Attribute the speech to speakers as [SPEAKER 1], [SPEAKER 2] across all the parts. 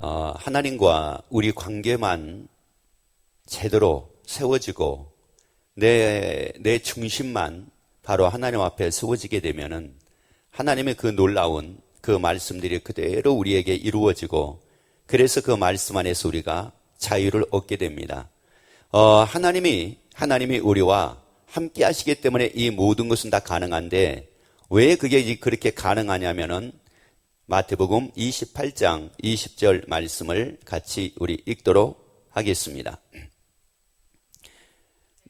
[SPEAKER 1] 하나님과 우리 관계만 제대로 세워지고 내 중심만 바로 하나님 앞에 세워지게 되면은 하나님의 그 놀라운 그 말씀들이 그대로 우리에게 이루어지고 그래서 그 말씀 안에서 우리가 자유를 얻게 됩니다. 하나님이 우리와 함께 하시기 때문에 이 모든 것은 다 가능한데 왜 그게 그렇게 가능하냐면은 마태복음 28장 20절 말씀을 같이 우리 읽도록 하겠습니다.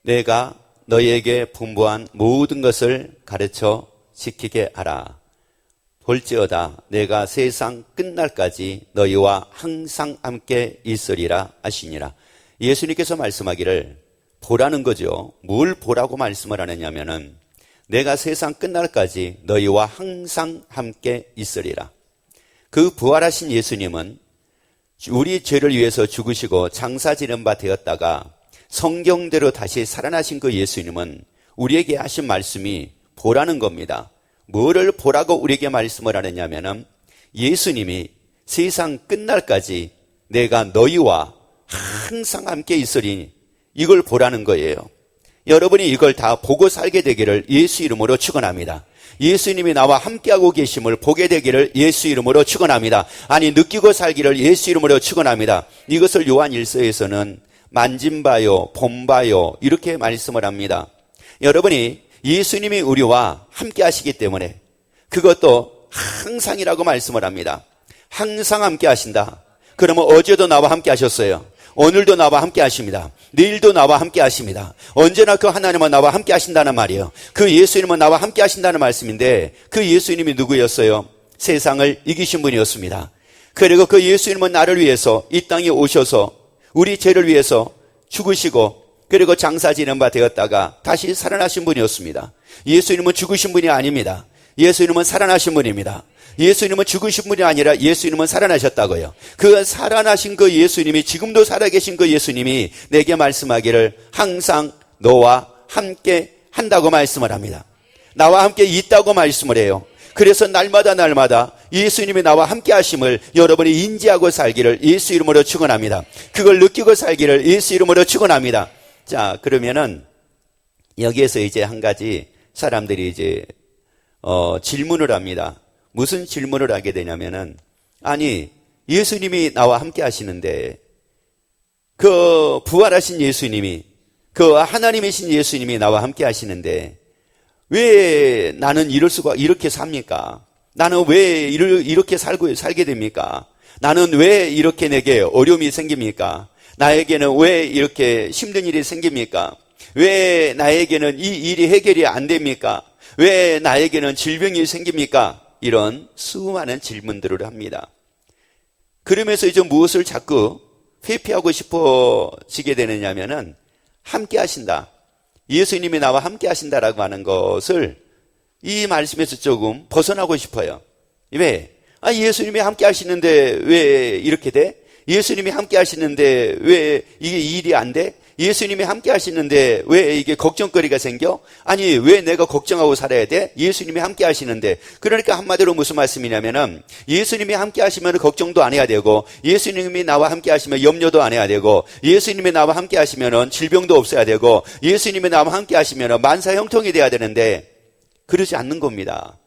[SPEAKER 1] 내가 너희에게 분부한 모든 것을 가르쳐 지키게 하라. 볼지어다 내가 세상 끝날까지 너희와 항상 함께 있으리라 하시니라. 예수님께서 말씀하기를 보라는 거죠. 뭘 보라고 말씀을 하느냐면은 내가 세상 끝날까지 너희와 항상 함께 있으리라. 그 부활하신 예수님은 우리 죄를 위해서 죽으시고 장사 지는 바 되었다가 성경대로 다시 살아나신 그 예수님은 우리에게 하신 말씀이 보라는 겁니다. 뭐를 보라고 우리에게 말씀을 하느냐면은 예수님이 세상 끝날까지 내가 너희와 항상 함께 있으리니 이걸 보라는 거예요. 여러분이 이걸 다 보고 살게 되기를 예수 이름으로 축원합니다. 예수님이 나와 함께하고 계심을 보게 되기를 예수 이름으로 축원합니다. 아니 느끼고 살기를 예수 이름으로 축원합니다. 이것을 요한 1서에서는 만진 바요 본 바요 이렇게 말씀을 합니다. 여러분이 예수님이 우리와 함께 하시기 때문에 그것도 항상이라고 말씀을 합니다. 항상 함께 하신다. 그러면 어제도 나와 함께 하셨어요. 오늘도 나와 함께 하십니다. 내일도 나와 함께 하십니다. 언제나 그 하나님은 나와 함께 하신다는 말이에요. 그 예수님은 나와 함께 하신다는 말씀인데 그 예수님이 누구였어요? 세상을 이기신 분이었습니다. 그리고 그 예수님은 나를 위해서 이 땅에 오셔서 우리 죄를 위해서 죽으시고 그리고 장사 지는 바 되었다가 다시 살아나신 분이었습니다. 예수님은 죽으신 분이 아닙니다. 예수님은 살아나신 분입니다. 예수님은 죽으신 분이 아니라 예수님은 살아나셨다고요. 그 살아나신 그 예수님이 지금도 살아계신 그 예수님이 내게 말씀하기를 항상 너와 함께 한다고 말씀을 합니다. 나와 함께 있다고 말씀을 해요. 그래서 날마다 예수님이 나와 함께 하심을 여러분이 인지하고 살기를 예수 이름으로 축원합니다. 그걸 느끼고 살기를 예수 이름으로 축원합니다. 자, 그러면은 여기에서 이제 한 가지 사람들이 이제 질문을 합니다. 무슨 질문을 하게 되냐면은 아니 예수님이 나와 함께 하시는데 그 부활하신 예수님이 그 하나님이신 예수님이 나와 함께 하시는데 왜 나는 이럴 수가 이렇게 삽니까? 나는 왜 이렇게 살게 됩니까? 나는 왜 이렇게 내게 어려움이 생깁니까? 나에게는 왜 이렇게 힘든 일이 생깁니까? 왜 나에게는 이 일이 해결이 안 됩니까? 왜 나에게는 질병이 생깁니까? 이런 수많은 질문들을 합니다. 그러면서 이제 무엇을 자꾸 회피하고 싶어지게 되느냐면은 함께 하신다. 예수님이 나와 함께 하신다라고 하는 것을 이 말씀에서 조금 벗어나고 싶어요. 왜? 예수님이 함께 하시는데 왜 이렇게 돼? 예수님이 함께 하시는데 왜 이게 일이 안 돼? 예수님이 함께 하시는데 왜 이게 걱정거리가 생겨? 아니 왜 내가 걱정하고 살아야 돼? 예수님이 함께 하시는데. 그러니까 한마디로 무슨 말씀이냐면은 예수님이 함께 하시면 걱정도 안 해야 되고 예수님이 나와 함께 하시면 염려도 안 해야 되고 예수님이 나와 함께 하시면 질병도 없어야 되고 예수님이 나와 함께 하시면 만사형통이 돼야 되는데 그러지 않는 겁니다.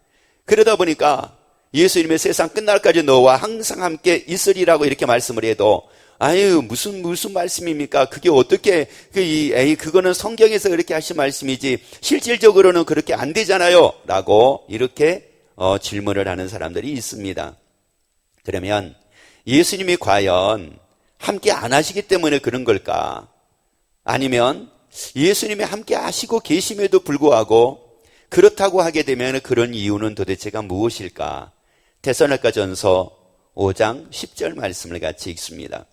[SPEAKER 1] 그러다 보니까 예수님의 세상 끝날까지 너와 항상 함께 있으리라고 이렇게 말씀을 해도 아유 무슨 말씀입니까? 그게 어떻게 그거는 성경에서 그렇게 하신 말씀이지 실질적으로는 그렇게 안 되잖아요 라고 이렇게 질문을 하는 사람들이 있습니다. 그러면 예수님이 과연 함께 안 하시기 때문에 그런 걸까? 아니면 예수님이 함께 하시고 계심에도 불구하고 그렇다고 하게 되면 그런 이유는 도대체가 무엇일까? 데살로니가전서 5장 10절 말씀을 같이 읽습니다.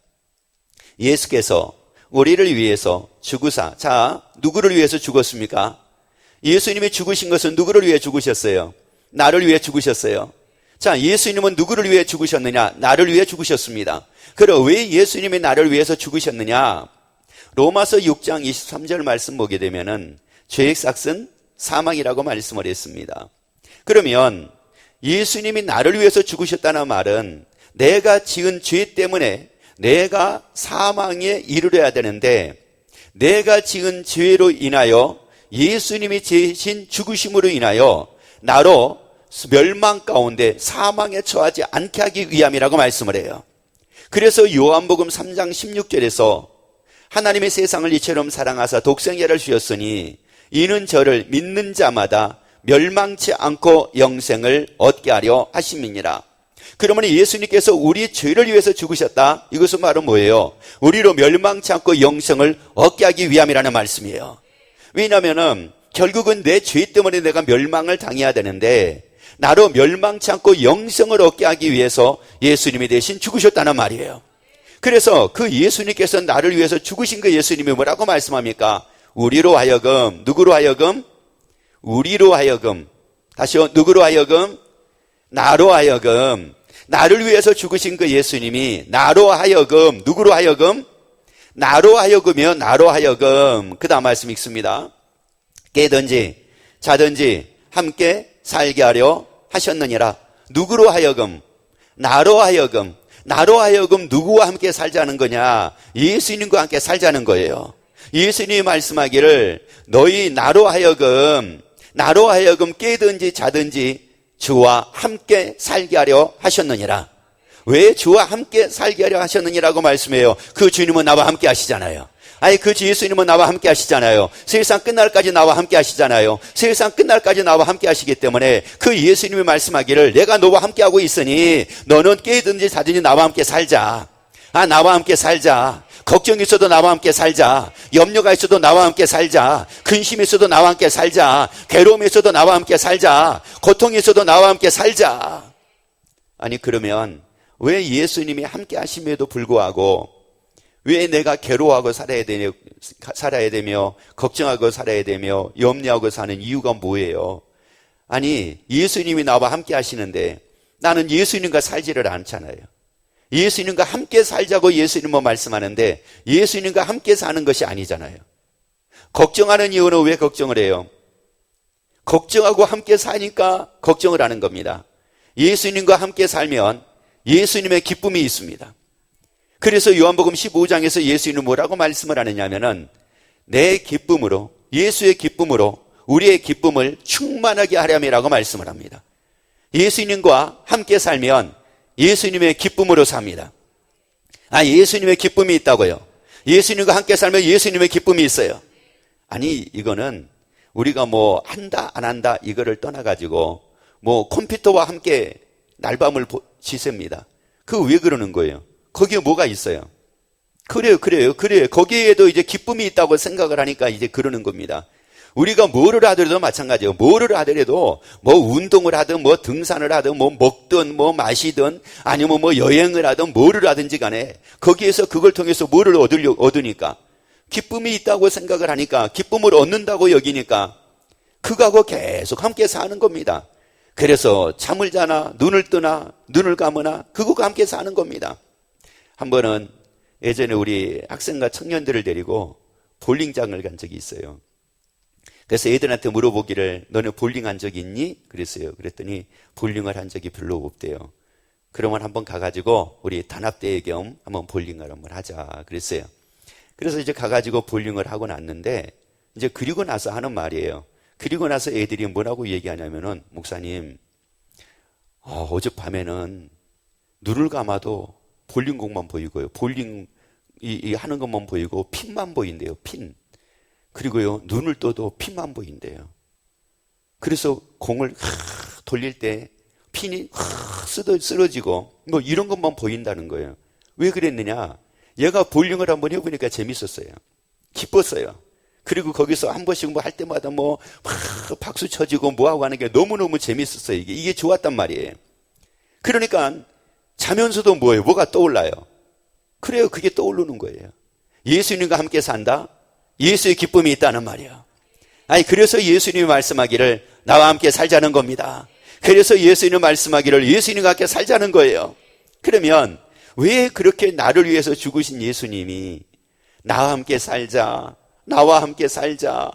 [SPEAKER 1] 예수께서 우리를 위해서 죽으사, 자, 누구를 위해서 죽었습니까? 예수님이 죽으신 것은 누구를 위해 죽으셨어요? 나를 위해 죽으셨어요. 자, 예수님은 누구를 위해 죽으셨느냐? 나를 위해 죽으셨습니다. 그럼 왜 예수님이 나를 위해서 죽으셨느냐? 로마서 6장 23절 말씀 보게 되면은 죄의 삭은 사망이라고 말씀을 했습니다. 그러면 예수님이 나를 위해서 죽으셨다는 말은 내가 지은 죄 때문에 내가 사망에 이르러야 되는데 내가 지은 죄로 인하여 예수님이 대신 죽으심으로 인하여 나로 멸망 가운데 사망에 처하지 않게 하기 위함이라고 말씀을 해요. 그래서 요한복음 3장 16절에서 하나님의 세상을 이처럼 사랑하사 독생자를 주셨으니 이는 저를 믿는 자마다 멸망치 않고 영생을 얻게 하려 하심이니라. 그러면 예수님께서 우리 죄를 위해서 죽으셨다. 이것은 바로 뭐예요? 우리로 멸망치 않고 영생을 얻게 하기 위함이라는 말씀이에요. 왜냐하면 결국은 내 죄 때문에 내가 멸망을 당해야 되는데 나로 멸망치 않고 영생을 얻게 하기 위해서 예수님이 대신 죽으셨다는 말이에요. 그래서 그 예수님께서 나를 위해서 죽으신 그 예수님이 뭐라고 말씀합니까? 우리로 하여금, 누구로 하여금? 우리로 하여금, 다시요, 누구로 하여금? 나로 하여금, 나를 위해서 죽으신 그 예수님이 나로 하여금, 누구로 하여금? 나로 하여금이요, 나로 하여금. 그 다음 말씀 읽습니다. 깨든지 자든지 함께 살게 하려 하셨느니라. 누구로 하여금? 나로 하여금. 나로 하여금 누구와 함께 살자는 거냐? 예수님과 함께 살자는 거예요. 예수님이 말씀하기를 너희 나로 하여금 깨든지 자든지 주와 함께 살게 하려 하셨느니라. 왜 주와 함께 살게 하려 하셨느니라고 말씀해요? 그 주님은 나와 함께 하시잖아요. 아니 그 예수님은 나와 함께 하시잖아요. 세상 끝날까지 나와 함께 하시잖아요. 세상 끝날까지 나와 함께 하시기 때문에 그 예수님이 말씀하기를 내가 너와 함께 하고 있으니 너는 깨든지 자든지 나와 함께 살자. 나와 함께 살자. 걱정이 있어도 나와 함께 살자. 염려가 있어도 나와 함께 살자. 근심이 있어도 나와 함께 살자. 괴로움이 있어도 나와 함께 살자. 고통이 있어도 나와 함께 살자. 아니 그러면 왜 예수님이 함께 하심에도 불구하고 왜 내가 괴로워하고 살아야 되며 걱정하고 살아야 되며 염려하고 사는 이유가 뭐예요? 아니 예수님이 나와 함께 하시는데 나는 예수님과 살지를 않잖아요. 예수님과 함께 살자고 예수님은 말씀하는데 예수님과 함께 사는 것이 아니잖아요. 걱정하는 이유는 왜 걱정을 해요? 걱정하고 함께 사니까 걱정을 하는 겁니다. 예수님과 함께 살면 예수님의 기쁨이 있습니다. 그래서 요한복음 15장에서 예수님은 뭐라고 말씀을 하느냐면은 내 기쁨으로, 예수의 기쁨으로 우리의 기쁨을 충만하게 하렴이라고 말씀을 합니다. 예수님과 함께 살면 예수님의 기쁨으로 삽니다. 예수님의 기쁨이 있다고요? 예수님과 함께 살면 예수님의 기쁨이 있어요. 아니 이거는 우리가 뭐 한다 안 한다 이거를 떠나가지고 뭐 컴퓨터와 함께 날밤을 지셉니다. 그 왜 그러는 거예요? 거기에 뭐가 있어요? 그래요. 거기에도 이제 기쁨이 있다고 생각을 하니까 이제 그러는 겁니다. 우리가 뭐를 하더라도 마찬가지예요. 뭐를 하더라도 뭐 운동을 하든 뭐 등산을 하든 뭐 먹든 뭐 마시든 아니면 뭐 여행을 하든 뭐를 하든지 간에 거기에서 그걸 통해서 뭐를 얻으니까 기쁨이 있다고 생각을 하니까 기쁨을 얻는다고 여기니까 그거하고 계속 함께 사는 겁니다. 그래서 잠을 자나 눈을 뜨나 눈을 감으나 그거가 함께 사는 겁니다. 한 번은 예전에 우리 학생과 청년들을 데리고 볼링장을 간 적이 있어요. 그래서 애들한테 물어보기를 너네 볼링 한 적이 있니? 그랬어요. 그랬더니 볼링을 한 적이 별로 없대요. 그러면 한번 가가지고 우리 단합대회 겸 한번 볼링을 한번 하자 그랬어요. 그래서 이제 가가지고 볼링을 하고 났는데 이제 그리고 나서 하는 말이에요. 그리고 나서 애들이 뭐라고 얘기하냐면은 목사님 어젯밤에는 눈을 감아도 볼링공만 보이고요. 볼링 하는 것만 보이고 핀만 보인대요. 핀. 그리고요 눈을 떠도 핀만 보인대요. 그래서 공을 돌릴 때 핀이 쓰러지고 뭐 이런 것만 보인다는 거예요. 왜 그랬느냐? 얘가 볼링을 한번 해보니까 재밌었어요. 기뻤어요. 그리고 거기서 한 번씩 뭐 할 때마다 뭐 막 박수 쳐지고 뭐하고 하는 게 너무너무 재밌었어요. 이게 좋았단 말이에요. 그러니까 자면서도 뭐가 떠올라요? 그래요. 그게 떠오르는 거예요. 예수님과 함께 산다? 예수의 기쁨이 있다는 말이에요. 그래서 예수님이 말씀하기를 나와 함께 살자는 겁니다. 그래서 예수님이 말씀하기를 예수님과 함께 살자는 거예요. 그러면 왜 그렇게 나를 위해서 죽으신 예수님이 나와 함께 살자, 나와 함께 살자,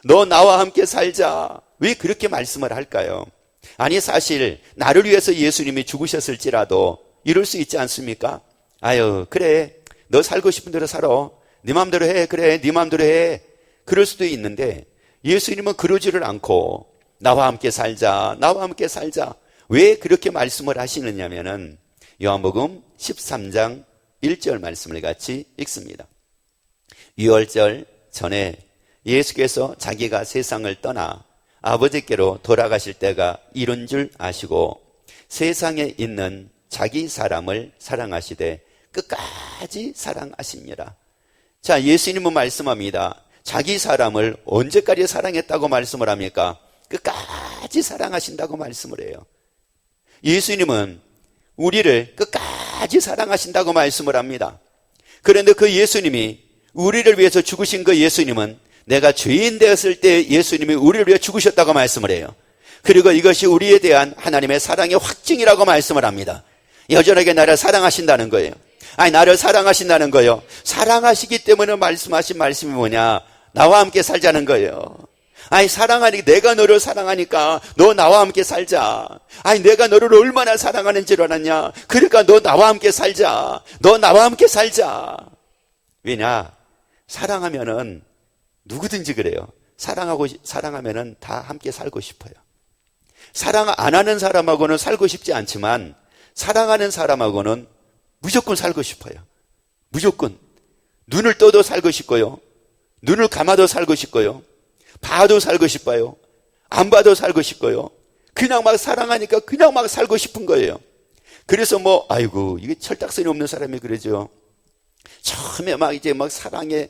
[SPEAKER 1] 너 나와 함께 살자 왜 그렇게 말씀을 할까요? 아니 사실 나를 위해서 예수님이 죽으셨을지라도 이럴 수 있지 않습니까? 아유, 그래. 너 살고 싶은 대로 살아. 네 마음대로 해. 그래. 네 마음대로 해. 그럴 수도 있는데 예수님은 그러지를 않고 나와 함께 살자. 나와 함께 살자. 왜 그렇게 말씀을 하시느냐면은 요한복음 13장 1절 말씀을 같이 읽습니다. 유월절 전에 예수께서 자기가 세상을 떠나 아버지께로 돌아가실 때가 이른 줄 아시고 세상에 있는 자기 사람을 사랑하시되 끝까지 사랑하십니다. 자, 예수님은 말씀합니다. 자기 사람을 언제까지 사랑했다고 말씀을 합니까? 끝까지 사랑하신다고 말씀을 해요. 예수님은 우리를 끝까지 사랑하신다고 말씀을 합니다. 그런데 그 예수님이 우리를 위해서 죽으신 그 예수님은 내가 죄인 되었을 때 예수님이 우리를 위해 죽으셨다고 말씀을 해요. 그리고 이것이 우리에 대한 하나님의 사랑의 확증이라고 말씀을 합니다. 여전하게 나를 사랑하신다는 거예요. 아니, 나를 사랑하신다는 거예요. 사랑하시기 때문에 말씀하신 말씀이 뭐냐? 나와 함께 살자는 거예요. 아니, 내가 너를 사랑하니까 너 나와 함께 살자. 아니, 내가 너를 얼마나 사랑하는 줄 알았냐? 그러니까 너 나와 함께 살자. 너 나와 함께 살자. 왜냐? 사랑하면은 누구든지 그래요. 사랑하면은 다 함께 살고 싶어요. 사랑 안 하는 사람하고는 살고 싶지 않지만 사랑하는 사람하고는 무조건 살고 싶어요. 무조건. 눈을 떠도 살고 싶고요. 눈을 감아도 살고 싶고요. 봐도 살고 싶어요. 안 봐도 살고 싶고요. 그냥 막 사랑하니까 그냥 막 살고 싶은 거예요. 그래서 아이고, 이게 철딱선이 없는 사람이 그러죠. 처음에 막 사랑에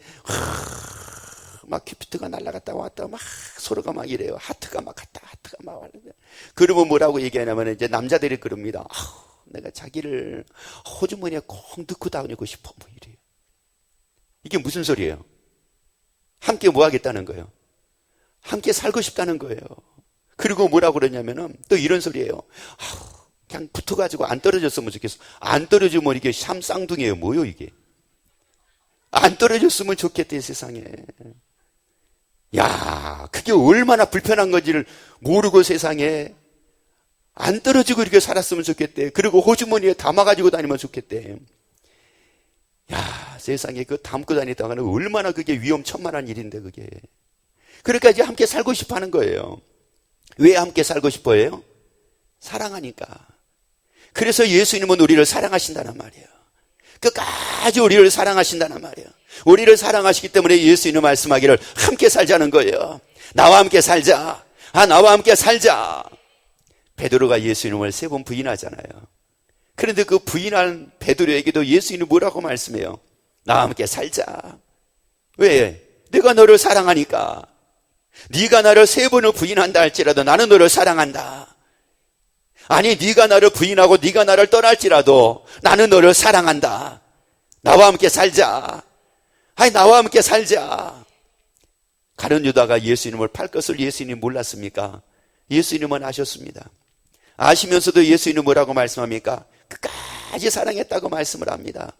[SPEAKER 1] 막 큐피트가 날아갔다 왔다 막 서로가 막 이래요. 하트가 막 갔다 하트가 막 왔는데 그러면 뭐라고 얘기하냐면 이제 남자들이 그럽니다. 내가 자기를 호주머니에 꼭 넣고 다니고 싶어 이래요. 이게 무슨 소리예요? 함께 뭐 하겠다는 거예요? 함께 살고 싶다는 거예요. 그리고 뭐라고 그러냐면은 또 이런 소리예요. 그냥 붙어가지고 안 떨어졌으면 좋겠어. 안 떨어지면 이게 쌈쌍둥이에요. 뭐요 이게? 안 떨어졌으면 좋겠대 세상에. 야, 그게 얼마나 불편한 건지를 모르고 세상에 안 떨어지고 이렇게 살았으면 좋겠대. 그리고 호주머니에 담아가지고 다니면 좋겠대. 야, 세상에 그 담고 다니다가는 얼마나 그게 위험천만한 일인데 그게. 그러니까 이제 함께 살고 싶어 하는 거예요. 왜 함께 살고 싶어 해요? 사랑하니까. 그래서 예수님은 우리를 사랑하신다는 말이에요. 끝까지 우리를 사랑하신다는 말이에요. 우리를 사랑하시기 때문에 예수님은 말씀하기를 함께 살자는 거예요. 나와 함께 살자. 나와 함께 살자. 베드로가 예수님을 3번 부인하잖아요. 그런데 그 부인한 베드로에게도 예수님이 뭐라고 말씀해요? 나와 함께 살자. 왜? 내가 너를 사랑하니까. 네가 나를 3번을 부인한다 할지라도 나는 너를 사랑한다. 아니, 네가 나를 부인하고 네가 나를 떠날지라도 나는 너를 사랑한다. 나와 함께 살자. 아니, 나와 함께 살자. 가룟 유다가 예수님을 팔 것을 예수님이 몰랐습니까? 예수님은 아셨습니다. 아시면서도 예수님은 뭐라고 말씀합니까? 끝까지 사랑했다고 말씀을 합니다.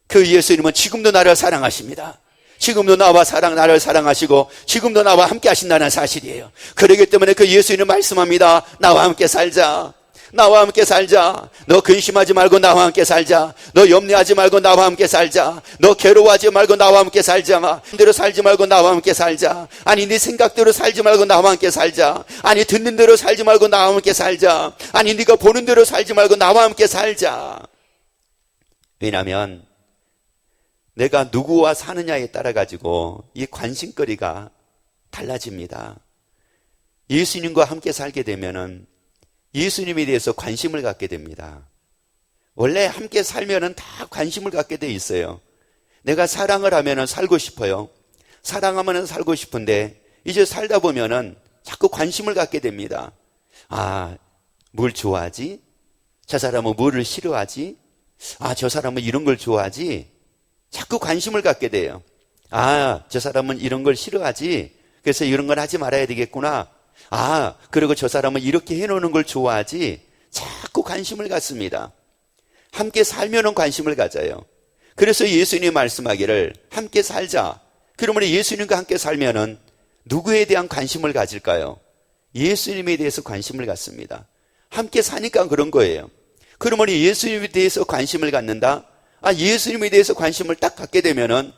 [SPEAKER 1] 그 예수님은 지금도 나를 사랑하십니다. 지금도 나를 사랑하시고 지금도 나와 함께 하신다는 사실이에요. 그렇기 때문에 그 예수님은 말씀합니다. 나와 함께 살자. 나와 함께 살자. 너 근심하지 말고 나와 함께 살자. 너 염려하지 말고 나와 함께 살자. 너 괴로워하지 말고 나와 함께 살자. 대로 살지 말고 나와 함께 살자. 아니, 네 생각대로 살지 말고 나와 함께 살자. 아니, 듣는 대로 살지 말고 나와 함께 살자. 아니, 네가 보는 대로 살지 말고 나와 함께 살자. 왜냐하면 내가 누구와 사느냐에 따라 가지고 이 관심거리가 달라집니다. 예수님과 함께 살게 되면은 예수님에 대해서 관심을 갖게 됩니다. 원래 함께 살면은 다 관심을 갖게 돼 있어요. 내가 사랑을 하면은 살고 싶어요. 사랑하면은 살고 싶은데 이제 살다 보면은 자꾸 관심을 갖게 됩니다. 뭘 좋아하지? 저 사람은 뭐를 싫어하지? 저 사람은 이런 걸 좋아하지? 자꾸 관심을 갖게 돼요. 저 사람은 이런 걸 싫어하지? 그래서 이런 걸 하지 말아야 되겠구나. 그리고 저 사람은 이렇게 해놓는 걸 좋아하지? 자꾸 관심을 갖습니다. 함께 살면은 관심을 가져요. 그래서 예수님이 말씀하기를 함께 살자. 그러면 예수님과 함께 살면은 누구에 대한 관심을 가질까요? 예수님에 대해서 관심을 갖습니다. 함께 사니까 그런 거예요. 그러면 예수님에 대해서 관심을 갖는다? 예수님에 대해서 관심을 딱 갖게 되면은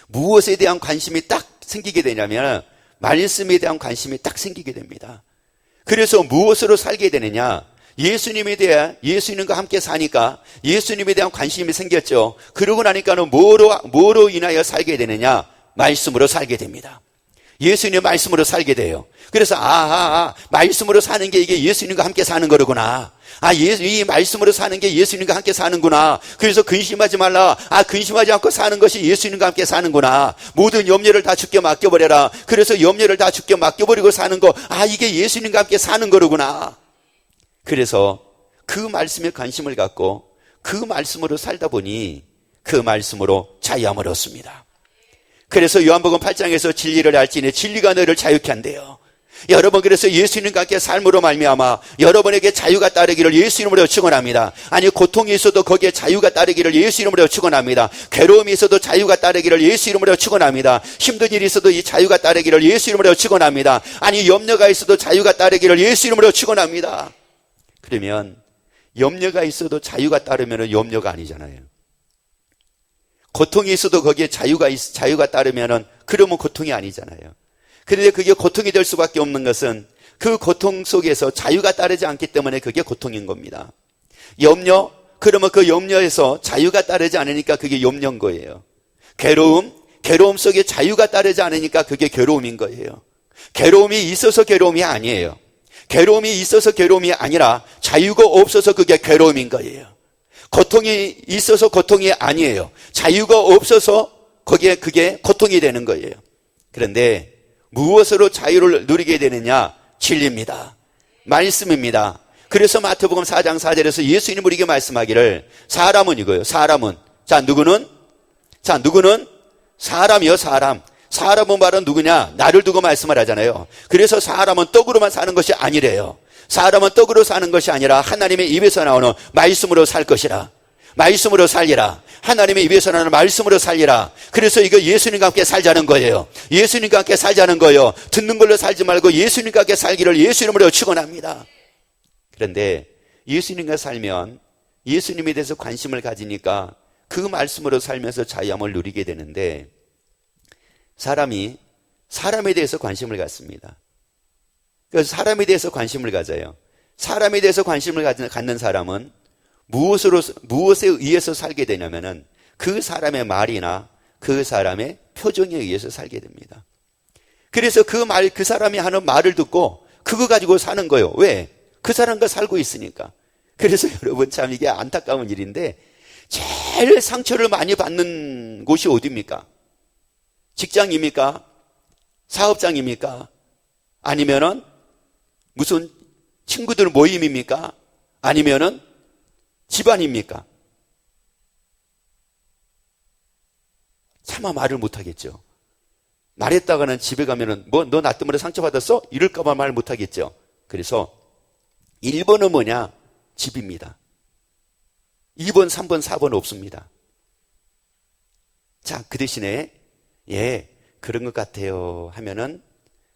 [SPEAKER 1] 무엇에 대한 관심이 딱 생기게 되냐면 말씀에 대한 관심이 딱 생기게 됩니다. 그래서 무엇으로 살게 되느냐? 예수님에 대해 예수님과 함께 사니까 예수님에 대한 관심이 생겼죠. 그러고 나니까는 뭐로 인하여 살게 되느냐? 말씀으로 살게 됩니다. 예수님의 말씀으로 살게 돼요. 그래서 말씀으로 사는 게 이게 예수님과 함께 사는 거로구나. 이 말씀으로 사는 게 예수님과 함께 사는구나. 그래서 근심하지 말라. 근심하지 않고 사는 것이 예수님과 함께 사는구나. 모든 염려를 다 주께 맡겨버려라. 그래서 염려를 다 주께 맡겨버리고 사는 거, 이게 예수님과 함께 사는 거로구나. 그래서 그 말씀에 관심을 갖고 그 말씀으로 살다 보니 그 말씀으로 자유함을 얻습니다. 그래서 요한복음 8장에서 진리를 알지니 진리가 너를 자유케 한대요. 여러분, 그래서 예수님과 함께 삶으로 말미암아 여러분에게 자유가 따르기를 예수 이름으로 축원합니다. 고통이 있어도 거기에 자유가 따르기를 예수 이름으로 축원합니다. 괴로움이 있어도 자유가 따르기를 예수 이름으로 축원합니다. 힘든 일이 있어도 이 자유가 따르기를 예수 이름으로 축원합니다. 염려가 있어도 자유가 따르기를 예수 이름으로 축원합니다. 그러면 염려가 있어도 자유가 따르면 염려가 아니잖아요. 고통이 있어도 거기에 자유가 따르면 그러면 고통이 아니잖아요. 그런데 그게 고통이 될 수밖에 없는 것은 그 고통 속에서 자유가 따르지 않기 때문에 그게 고통인 겁니다. 염려, 그러면 그 염려에서 자유가 따르지 않으니까 그게 염려인 거예요. 괴로움 속에 자유가 따르지 않으니까 그게 괴로움인 거예요. 괴로움이 있어서 괴로움이 아니에요. 괴로움이 있어서 괴로움이 아니라 자유가 없어서 그게 괴로움인 거예요. 고통이 있어서 고통이 아니에요. 자유가 없어서 그게 고통이 되는 거예요. 그런데 무엇으로 자유를 누리게 되느냐? 진리입니다. 말씀입니다. 그래서 마태복음 4장 4절에서 예수님이 우리에게 말씀하기를 사람은 이거예요. 사람은. 누구는? 사람이요, 사람. 사람은 바로 누구냐? 나를 두고 말씀을 하잖아요. 그래서 사람은 떡으로만 사는 것이 아니래요. 사람은 떡으로 사는 것이 아니라 하나님의 입에서 나오는 말씀으로 살 것이라. 말씀으로 살리라. 하나님의 입에서 나오는 말씀으로 살리라. 그래서 이거 예수님과 함께 살자는 거예요. 예수님과 함께 살자는 거예요. 듣는 걸로 살지 말고 예수님과 함께 살기를 예수 이름으로 축원합니다. 그런데 예수님과 살면 예수님에 대해서 관심을 가지니까 그 말씀으로 살면서 자유함을 누리게 되는데 사람이 사람에 대해서 관심을 갖습니다. 그래서 사람에 대해서 관심을 가져요. 사람에 대해서 관심을 갖는 사람은 무엇에 의해서 살게 되냐면은 그 사람의 말이나 그 사람의 표정에 의해서 살게 됩니다. 그래서 그 사람이 하는 말을 듣고 그거 가지고 사는 거예요. 왜? 그 사람과 살고 있으니까. 그래서 여러분 참 이게 안타까운 일인데 제일 상처를 많이 받는 곳이 어디입니까? 직장입니까? 사업장입니까? 아니면은 무슨 친구들 모임입니까? 아니면은 집안입니까? 차마 말을 못하겠죠. 말했다가는 집에 가면은 너 나 때문에 상처받았어? 이럴까봐 말 못하겠죠. 그래서 1번은 뭐냐? 집입니다. 2번, 3번, 4번 없습니다. 자, 그 대신에 그런 것 같아요 하면은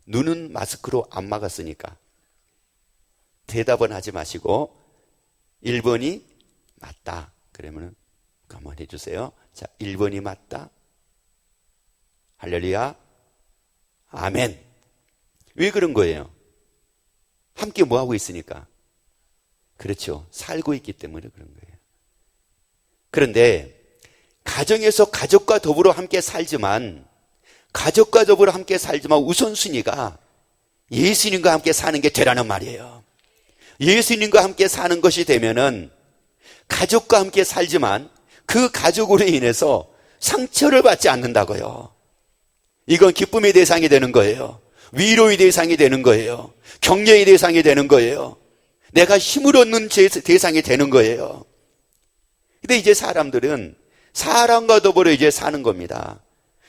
[SPEAKER 1] 눈은 마스크로 안 막았으니까 대답은 하지 마시고 1번이 맞다. 그러면은 한번 해주세요. 자, 1번이 맞다. 할렐루야. 아멘. 왜 그런 거예요? 함께 뭐 하고 있으니까. 그렇죠. 살고 있기 때문에 그런 거예요. 그런데 가정에서 가족과 더불어 함께 살지만 우선순위가 예수님과 함께 사는 게 되라는 말이에요. 예수님과 함께 사는 것이 되면은 가족과 함께 살지만 그 가족으로 인해서 상처를 받지 않는다고요. 이건 기쁨의 대상이 되는 거예요. 위로의 대상이 되는 거예요. 격려의 대상이 되는 거예요. 내가 힘을 얻는 대상이 되는 거예요. 근데 이제 사람들은 사람과 더불어 이제 사는 겁니다.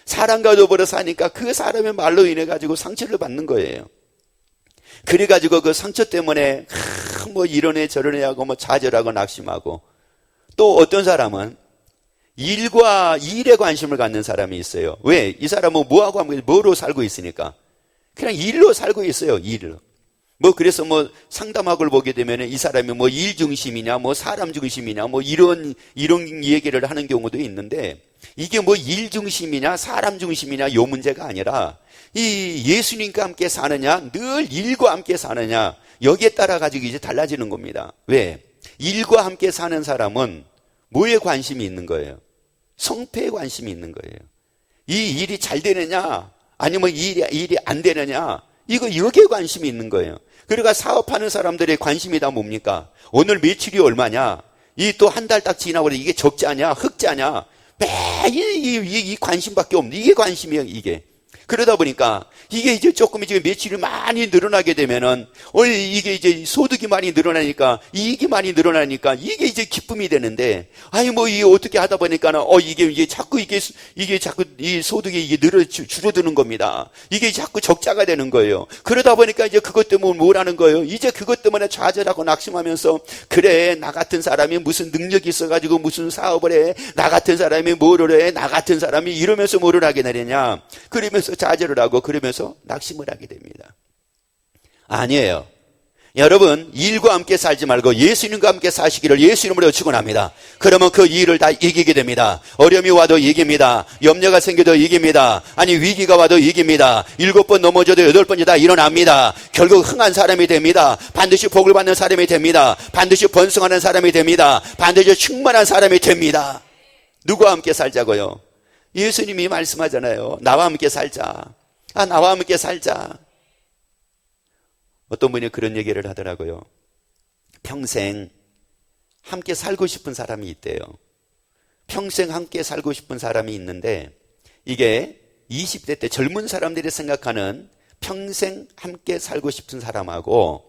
[SPEAKER 1] 사람과 더불어 사니까 그 사람의 말로 인해 가지고 상처를 받는 거예요. 그래가지고 그 상처 때문에 이러네 저러네 하고 좌절하고 낙심하고, 또 어떤 사람은 일에 관심을 갖는 사람이 있어요. 왜? 이 사람은 뭐로 살고 있으니까 그냥 일로 살고 있어요. 일로. 그래서 상담학을 보게 되면 이 사람이 일 중심이냐, 사람 중심이냐, 이런 얘기를 하는 경우도 있는데, 이게 일 중심이냐, 사람 중심이냐, 요 문제가 아니라, 이 예수님과 함께 사느냐, 늘 일과 함께 사느냐, 여기에 따라 가지고 이제 달라지는 겁니다. 왜? 일과 함께 사는 사람은 뭐에 관심이 있는 거예요? 성패에 관심이 있는 거예요. 이 일이 잘 되느냐, 아니면 일이 안 되느냐, 여기에 관심이 있는 거예요. 그러니까 사업하는 사람들의 관심이 다 뭡니까? 오늘 매출이 얼마냐? 이 또 한 달 딱 지나고 이게 적자냐, 흑자냐? 매일 이 관심밖에 없는, 이게 관심이에요, 이게. 그러다 보니까 이게 이제 조금 이제 매출이 많이 늘어나게 되면은 이게 이제 소득이 많이 늘어나니까, 이익이 많이 늘어나니까 이게 이제 기쁨이 되는데, 이게 어떻게 하다 보니까는 이게 자꾸 이 소득이 이게 줄어드는 겁니다. 이게 자꾸 적자가 되는 거예요. 그러다 보니까 이제 그것 때문에 뭐라는 거예요? 이제 그것 때문에 좌절하고 낙심하면서, 그래, 나 같은 사람이 무슨 능력이 있어가지고 무슨 사업을 해? 나 같은 사람이 뭐를 해? 나 같은 사람이 이러면서 뭐를 하게 되느냐? 그러면서 좌절을 하고, 그러면서 낙심을 하게 됩니다. 아니에요. 여러분, 일과 함께 살지 말고 예수님과 함께 사시기를 예수 이름으로 축원합니다. 그러면 그 일을 다 이기게 됩니다. 어려움이 와도 이깁니다. 염려가 생겨도 이깁니다. 아니, 위기가 와도 이깁니다. 7번 넘어져도 8번이 다 일어납니다. 결국 흥한 사람이 됩니다. 반드시 복을 받는 사람이 됩니다. 반드시 번성하는 사람이 됩니다. 반드시 충만한 사람이 됩니다. 누구와 함께 살자고요? 예수님이 말씀하잖아요. 나와 함께 살자. 나와 함께 살자. 어떤 분이 그런 얘기를 하더라고요. 평생 함께 살고 싶은 사람이 있대요. 평생 함께 살고 싶은 사람이 있는데, 이게 20대 때 젊은 사람들이 생각하는 평생 함께 살고 싶은 사람하고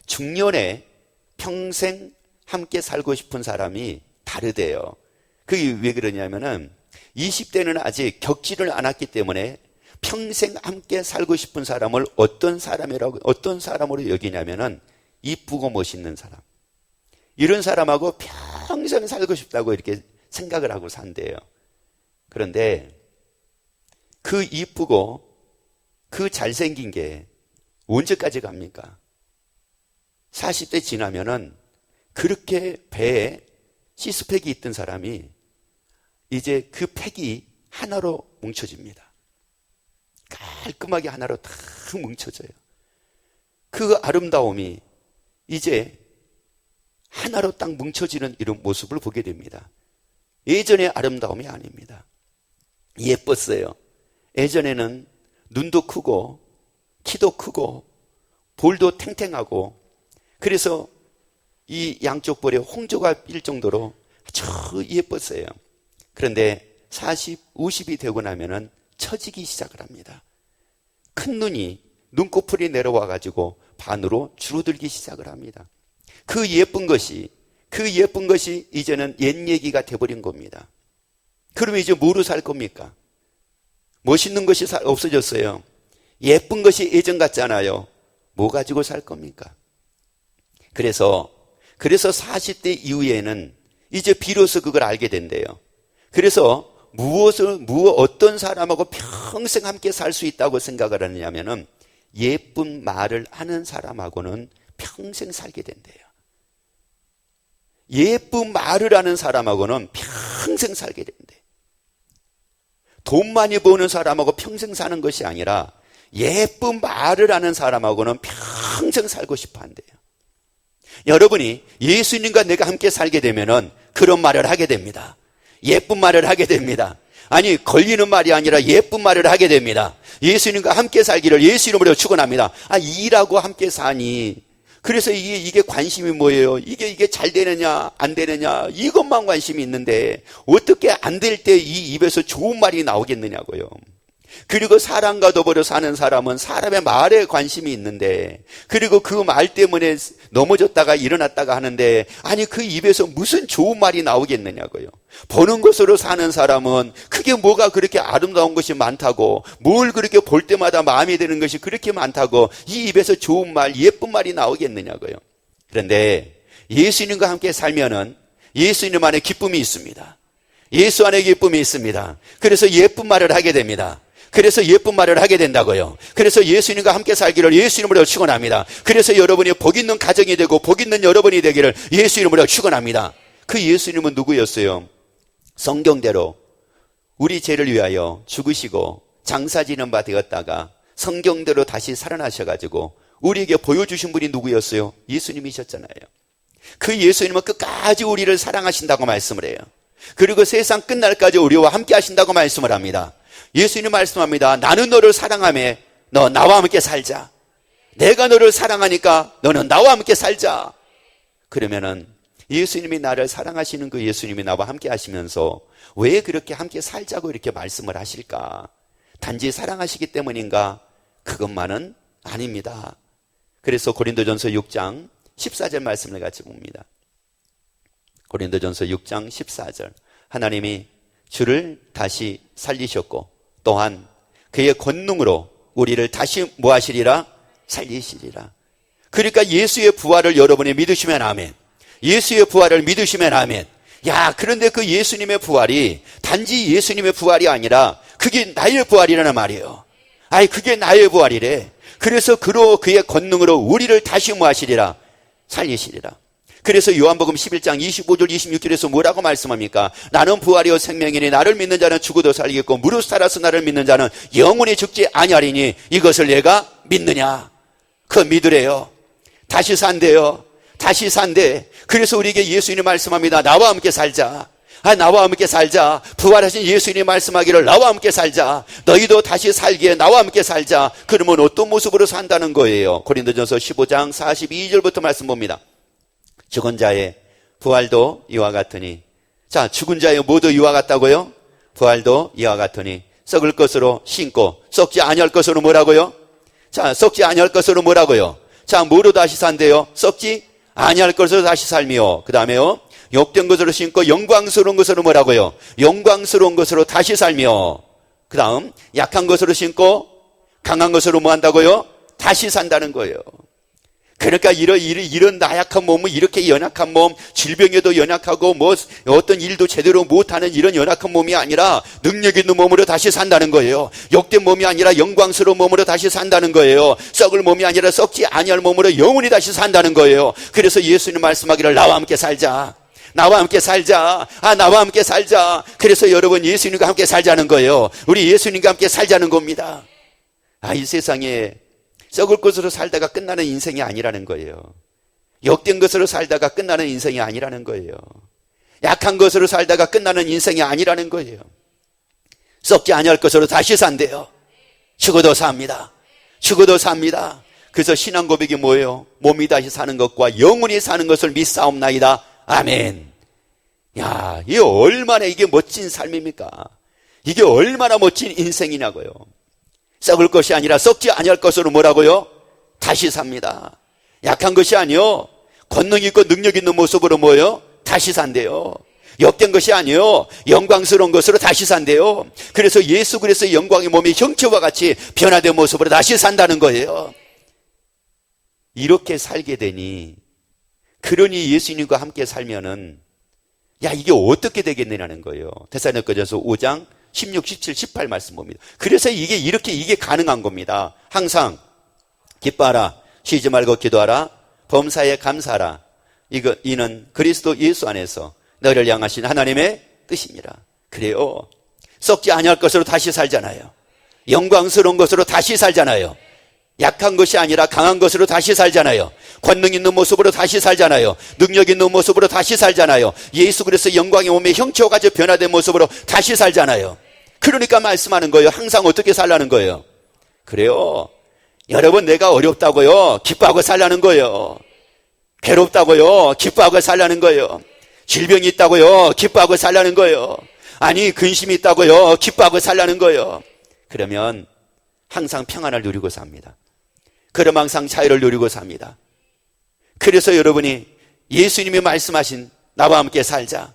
[SPEAKER 1] 중년에 평생 함께 살고 싶은 사람이 다르대요. 그게 왜 그러냐면은 20대는 아직 겪지를 않았기 때문에 평생 함께 살고 싶은 사람을 어떤 사람으로 여기냐면은 이쁘고 멋있는 사람. 이런 사람하고 평생 살고 싶다고 이렇게 생각을 하고 산대요. 그런데 그 이쁘고 그 잘생긴 게 언제까지 갑니까? 40대 지나면은 그렇게 배에 시스팩이 있던 사람이 이제 그 팩이 하나로 뭉쳐집니다. 깔끔하게 하나로 다 뭉쳐져요. 그 아름다움이 이제 하나로 딱 뭉쳐지는 이런 모습을 보게 됩니다. 예전의 아름다움이 아닙니다. 예뻤어요. 예전에는 눈도 크고 키도 크고 볼도 탱탱하고, 그래서 이 양쪽 볼에 홍조가 삘 정도로 아주 예뻤어요. 그런데 40, 50이 되고 나면은 처지기 시작을 합니다. 큰 눈이, 눈꺼풀이 내려와 가지고 반으로 줄어들기 시작을 합니다. 그 예쁜 것이 이제는 옛 얘기가 돼버린 겁니다. 그러면 이제 뭐로 살 겁니까? 멋있는 것이 없어졌어요. 예쁜 것이 예전 같잖아요. 뭐 가지고 살 겁니까? 그래서 40대 이후에는 이제 비로소 그걸 알게 된대요. 그래서 어떤 사람하고 평생 함께 살 수 있다고 생각을 하느냐면은 예쁜 말을 하는 사람하고는 평생 살게 된대요. 예쁜 말을 하는 사람하고는 평생 살게 된대. 돈 많이 버는 사람하고 평생 사는 것이 아니라 예쁜 말을 하는 사람하고는 평생 살고 싶어 한대요. 여러분이 예수님과 내가 함께 살게 되면은 그런 말을 하게 됩니다. 예쁜 말을 하게 됩니다. 아니, 걸리는 말이 아니라 예쁜 말을 하게 됩니다. 예수님과 함께 살기를 예수 이름으로 축원합니다. 일하고 함께 사니. 그래서 이게 관심이 뭐예요? 이게 잘 되느냐 안 되느냐 이것만 관심이 있는데 어떻게 안 될 때 이 입에서 좋은 말이 나오겠느냐고요. 그리고 사람과 더불어 사는 사람은 사람의 말에 관심이 있는데, 그리고 그 말 때문에 넘어졌다가 일어났다가 하는데, 아니 그 입에서 무슨 좋은 말이 나오겠느냐고요. 보는 것으로 사는 사람은 그게 뭐가 그렇게 아름다운 것이 많다고, 뭘 그렇게 볼 때마다 마음에 드는 것이 그렇게 많다고 이 입에서 좋은 말, 예쁜 말이 나오겠느냐고요. 그런데 예수님과 함께 살면은 예수님 안에 기쁨이 있습니다. 예수 안에 기쁨이 있습니다. 그래서 예쁜 말을 하게 됩니다. 그래서 예쁜 말을 하게 된다고요. 그래서 예수님과 함께 살기를 예수 이름으로 축원합니다. 그래서 여러분이 복 있는 가정이 되고 복 있는 여러분이 되기를 예수 이름으로 축원합니다. 그 예수님은 누구였어요? 성경대로 우리 죄를 위하여 죽으시고 장사지는 바 되었다가 성경대로 다시 살아나셔가지고 우리에게 보여주신 분이 누구였어요? 예수님이셨잖아요. 그 예수님은 끝까지 우리를 사랑하신다고 말씀을 해요. 그리고 세상 끝날까지 우리와 함께 하신다고 말씀을 합니다. 예수님 말씀합니다. 나는 너를 사랑하며 너 나와 함께 살자. 내가 너를 사랑하니까 너는 나와 함께 살자. 그러면은 예수님이 나를 사랑하시는 그 예수님이 나와 함께 하시면서 왜 그렇게 함께 살자고 이렇게 말씀을 하실까? 단지 사랑하시기 때문인가? 그것만은 아닙니다. 그래서 고린도전서 6장 14절 말씀을 같이 봅니다. 고린도전서 6장 14절. 하나님이 주를 다시 살리셨고 또한 그의 권능으로 우리를 다시 뭐하시리라? 살리시리라. 그러니까 예수의 부활을 여러분이 믿으시면 아멘. 예수의 부활을 믿으시면 아멘. 야, 그런데 그 예수님의 부활이 단지 예수님의 부활이 아니라 그게 나의 부활이라는 말이에요. 아니, 그게 나의 부활이래. 그래서 그의 권능으로 우리를 다시 뭐하시리라? 살리시리라. 그래서 요한복음 11장 25절 26절에서 뭐라고 말씀합니까? 나는 부활이요 생명이니 나를 믿는 자는 죽어도 살겠고 무릇 살아서 나를 믿는 자는 영원히 죽지 아니하리니 이것을 내가 믿느냐? 그거 믿으래요. 다시 산대요. 다시 산대. 그래서 우리에게 예수님이 말씀합니다. 나와 함께 살자. 나와 함께 살자. 부활하신 예수님이 말씀하기를 나와 함께 살자. 너희도 다시 살기에 나와 함께 살자. 그러면 어떤 모습으로 산다는 거예요? 고린도전서 15장 42절부터 말씀 봅니다. 죽은 자의 부활도 이와 같으니. 자, 죽은 자의 모두 이와 같다고요? 부활도 이와 같으니 썩을 것으로 신고 썩지 아니할 것으로 뭐라고요? 자, 썩지 아니할 것으로 뭐라고요? 자, 뭐로 다시 산대요? 썩지 아니할 것으로 다시 살미요. 그 다음에요, 욕된 것으로 신고 영광스러운 것으로 뭐라고요? 영광스러운 것으로 다시 살며. 그 다음 약한 것으로 신고 강한 것으로 뭐 한다고요? 다시 산다는 거예요. 그러니까 이런 나약한 몸은 이렇게 연약한 몸, 질병에도 연약하고 뭐 어떤 일도 제대로 못하는 이런 연약한 몸이 아니라 능력 있는 몸으로 다시 산다는 거예요. 욕된 몸이 아니라 영광스러운 몸으로 다시 산다는 거예요. 썩을 몸이 아니라 썩지 아니할 몸으로 영원히 다시 산다는 거예요. 그래서 예수님 말씀하기를 나와 함께 살자. 나와 함께 살자. 나와 함께 살자. 그래서 여러분 예수님과 함께 살자는 거예요. 우리 예수님과 함께 살자는 겁니다. 이 세상에 썩을 것으로 살다가 끝나는 인생이 아니라는 거예요. 욕된 것으로 살다가 끝나는 인생이 아니라는 거예요. 약한 것으로 살다가 끝나는 인생이 아니라는 거예요. 썩지 아니할 것으로 다시 산대요. 죽어도 삽니다. 죽어도 삽니다. 그래서 신앙 고백이 뭐예요? 몸이 다시 사는 것과 영원히 사는 것을 믿사옵나이다. 아멘. 야, 이게 얼마나 이게 멋진 삶입니까? 이게 얼마나 멋진 인생이냐고요. 썩을 것이 아니라 썩지 아니할 것으로 뭐라고요? 다시 삽니다. 약한 것이 아니요, 권능 있고 능력 있는 모습으로 뭐요? 다시 산대요. 욕된 것이 아니요, 영광스러운 것으로 다시 산대요. 그래서 예수 그리스도의 영광의 몸이 형체와 같이 변화된 모습으로 다시 산다는 거예요. 이렇게 살게 되니, 그러니 예수님과 함께 살면은 이게 어떻게 되겠느냐는 거예요. 데살로니가전서 5장 16, 17, 18 말씀 봅니다. 그래서 이게 가능한 겁니다. 항상 기뻐하라, 쉬지 말고 기도하라, 범사에 감사하라. 이는 그리스도 예수 안에서 너를 향하신 하나님의 뜻입니다. 그래요. 썩지 아니할 것으로 다시 살잖아요. 영광스러운 것으로 다시 살잖아요. 약한 것이 아니라 강한 것으로 다시 살잖아요. 권능 있는 모습으로 다시 살잖아요. 능력 있는 모습으로 다시 살잖아요. 예수 그리스도의 영광의 몸에 형체와 같이 변화된 모습으로 다시 살잖아요. 그러니까 말씀하는 거예요. 항상 어떻게 살라는 거예요? 그래요. 여러분, 내가 어렵다고요, 기뻐하고 살라는 거예요. 괴롭다고요, 기뻐하고 살라는 거예요. 질병이 있다고요, 기뻐하고 살라는 거예요. 아니, 근심이 있다고요, 기뻐하고 살라는 거예요. 그러면 항상 평안을 누리고 삽니다. 그럼 항상 자유를 누리고 삽니다. 그래서 여러분이 예수님이 말씀하신 나와 함께 살자,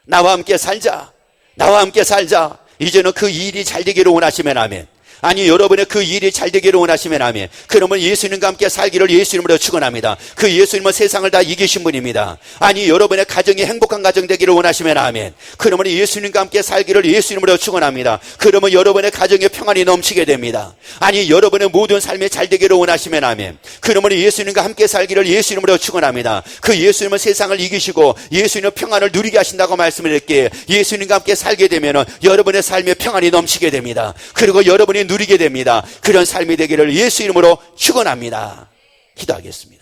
[SPEAKER 1] 나와 함께 살자, 나와 함께 살자. 이제는 그 일이 잘 되기를 원하시면 아멘. 아니 여러분의 그 일이 잘 되기를 원하시면 아멘. 그러면 예수님과 함께 살기를 예수 이름으로 축원합니다. 그 예수님은 세상을 다 이기신 분입니다. 아니 여러분의 가정이 행복한 가정 되기를 원하시면 아멘. 그러면 예수님과 함께 살기를 예수 이름으로 축원합니다. 그러면 여러분의 가정에 평안이 넘치게 됩니다. 아니 여러분의 모든 삶이 잘 되기를 원하시면 아멘. 그러면 예수님과 함께 살기를 예수 이름으로 축원합니다. 그 예수님은 세상을 이기시고 예수님은 평안을 누리게 하신다고 말씀을 드릴게요. 예수님과 함께 살게 되면 여러분의 삶에 평안이 넘치게 됩니다. 그리고 여러분이 누리게 됩니다. 그런 삶이 되기를 예수 이름으로 축원합니다. 기도하겠습니다.